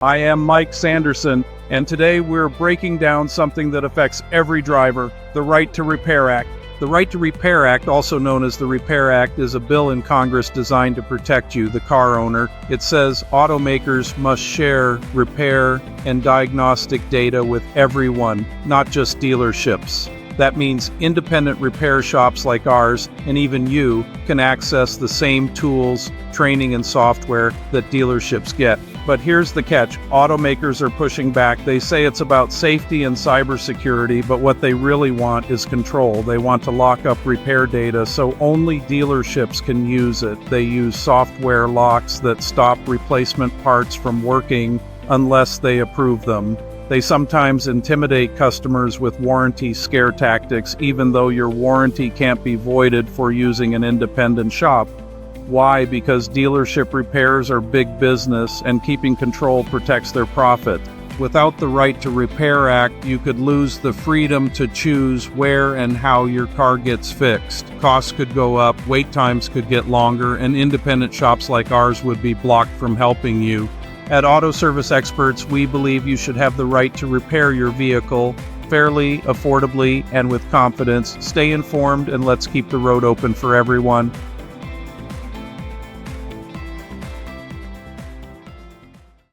I am Mike Sanderson, and today we're breaking down something that affects every driver, the Right to Repair Act. The Right to Repair Act, also known as the Repair Act, is a bill in Congress designed to protect you, the car owner. It says automakers must share repair and diagnostic data with everyone, not just dealerships. That means independent repair shops like ours, and even you, can access the same tools, training, and software that dealerships get. But here's the catch. Automakers are pushing back. They say it's about safety and cybersecurity, but what they really want is control. They want to lock up repair data so only dealerships can use it. They use software locks that stop replacement parts from working unless they approve them. They sometimes intimidate customers with warranty scare tactics, even though your warranty can't be voided for using an independent shop. Why? Because dealership repairs are big business, and keeping control protects their profit. Without the Right to Repair Act, you could lose the freedom to choose where and how your car gets fixed. Costs could go up, wait times could get longer, and independent shops like ours would be blocked from helping you. At Auto Service Experts, we believe you should have the right to repair your vehicle fairly, affordably, and with confidence. Stay informed, and let's keep the road open for everyone.